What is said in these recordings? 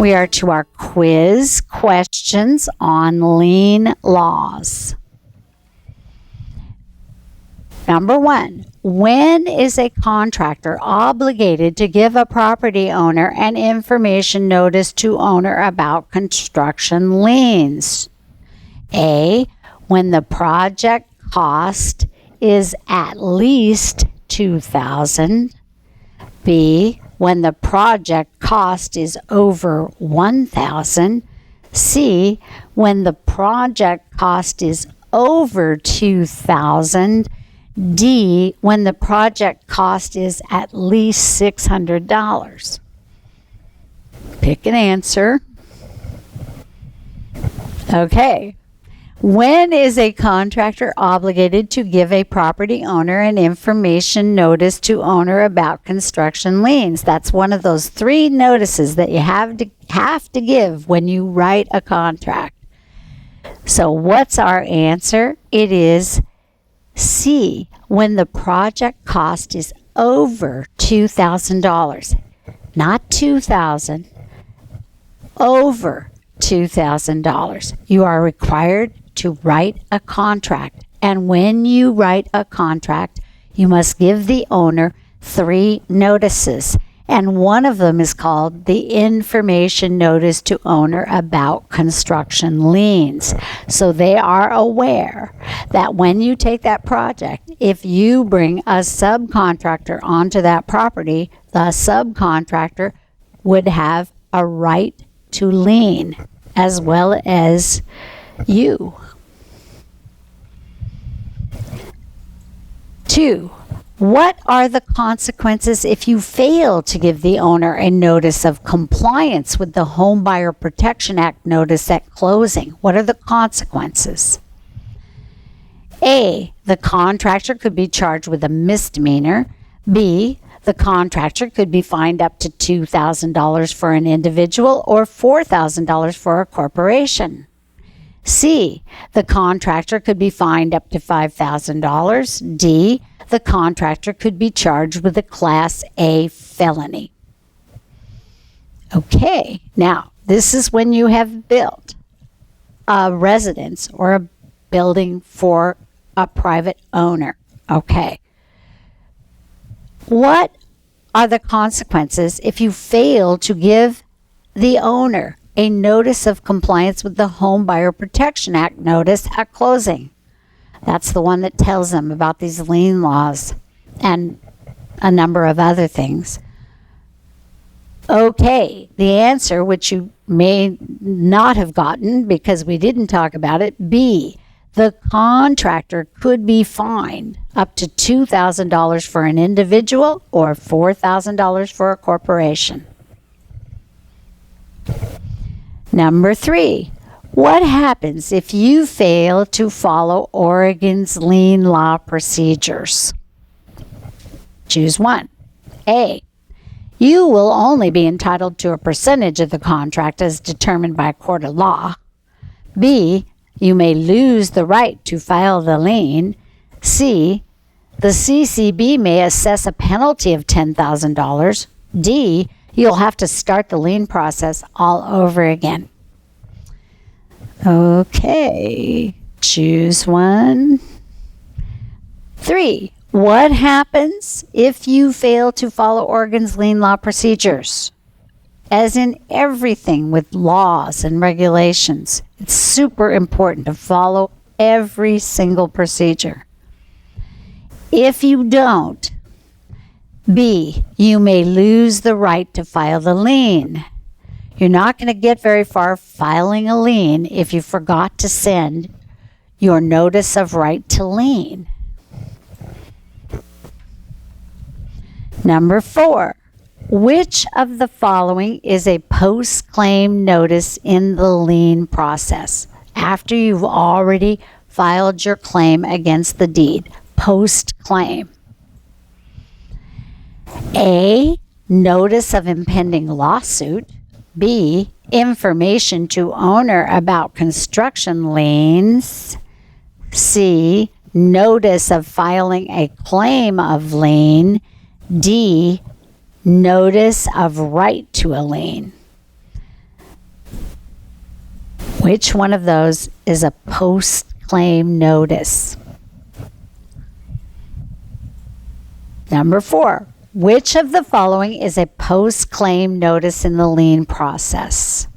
We are to our quiz questions on lien laws. Number 1, when is a contractor obligated to give a property owner an information notice to owner about construction liens? A, when the project cost is at least $2,000. B, when the project cost is over $1,000. C, when the project cost is over $2,000. D, when the project cost is at least $600. Pick an answer. Okay. When is a contractor obligated to give a property owner an information notice to owner about construction liens? That's one of those 3 notices that you have to give when you write a contract. So what's our answer? It is C, when the project cost is over $2,000. Not $2,000, over $2,000. You are required to write a contract. And when you write a contract, you must give the owner 3 notices. And one of them is called the information notice to owner about construction liens. So they are aware that when you take that project, if you bring a subcontractor onto that property, the subcontractor would have a right to lien as well as you. 2, what are the consequences if you fail to give the owner a notice of compliance with the Home Buyer Protection Act notice at closing? What are the consequences? A, the contractor could be charged with a misdemeanor. B, the contractor could be fined up to $2,000 for an individual or $4,000 for a corporation. C, the contractor could be fined up to $5,000. D, the contractor could be charged with a Class A felony. Okay, now this is when you have built a residence or a building for a private owner. Okay. What are the consequences if you fail to give the owner a notice of compliance with the Home Buyer Protection Act notice at closing? That's the one that tells them about these lien laws and a number of other things. Okay, the answer, which you may not have gotten because we didn't talk about it, B, the contractor could be fined up to $2,000 for an individual or $4,000 for a corporation. Number 3, what happens if you fail to follow Oregon's lien law procedures? Choose one. A, you will only be entitled to a percentage of the contract as determined by a court of law. B, you may lose the right to file the lien. C, the CCB may assess a penalty of $10,000. D, you'll have to start the lien process all over again. Okay, choose one. 3, what happens if you fail to follow Oregon's lien law procedures? As in everything with laws and regulations, it's super important to follow every single procedure. If you don't, B, you may lose the right to file the lien. You're not going to get very far filing a lien if you forgot to send your notice of right to lien. Number 4, which of the following is a post-claim notice in the lien process after you've already filed your claim against the deed? Post-claim. A, notice of impending lawsuit. B, information to owner about construction liens. C, notice of filing a claim of lien. D, notice of right to a lien. Which one of those is a post-claim notice? Number 4, which of the following is a post-claim notice in the lien process?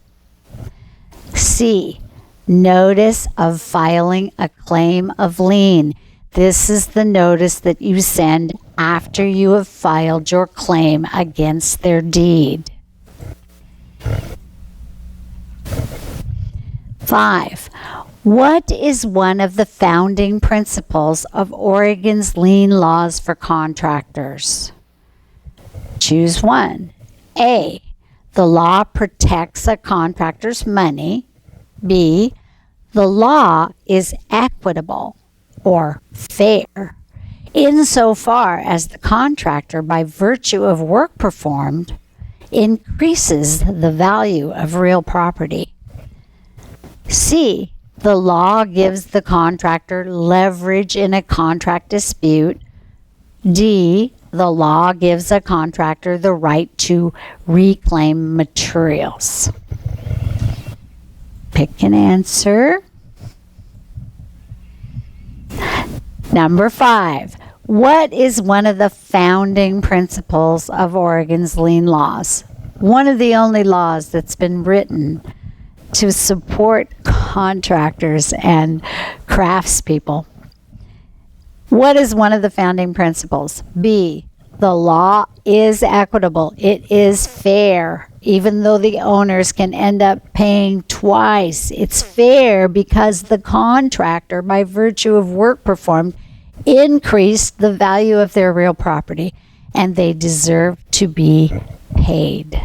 C, notice of filing a claim of lien. This is the notice that you send after you have filed your claim against their deed. 5. What is one of the founding principles of Oregon's lien laws for contractors? Choose one. A, the law protects a contractor's money. B, the law is equitable or fair insofar as the contractor, by virtue of work performed, increases the value of real property. C, the law gives the contractor leverage in a contract dispute. D, the law gives a contractor the right to reclaim materials. Pick an answer. Number 5. What is one of the founding principles of Oregon's lien laws? One of the only laws that's been written to support contractors and craftspeople. What is one of the founding principles? B, the law is equitable. It is fair. Even though the owners can end up paying twice, it's fair because the contractor, by virtue of work performed, increased the value of their real property, and they deserve to be paid.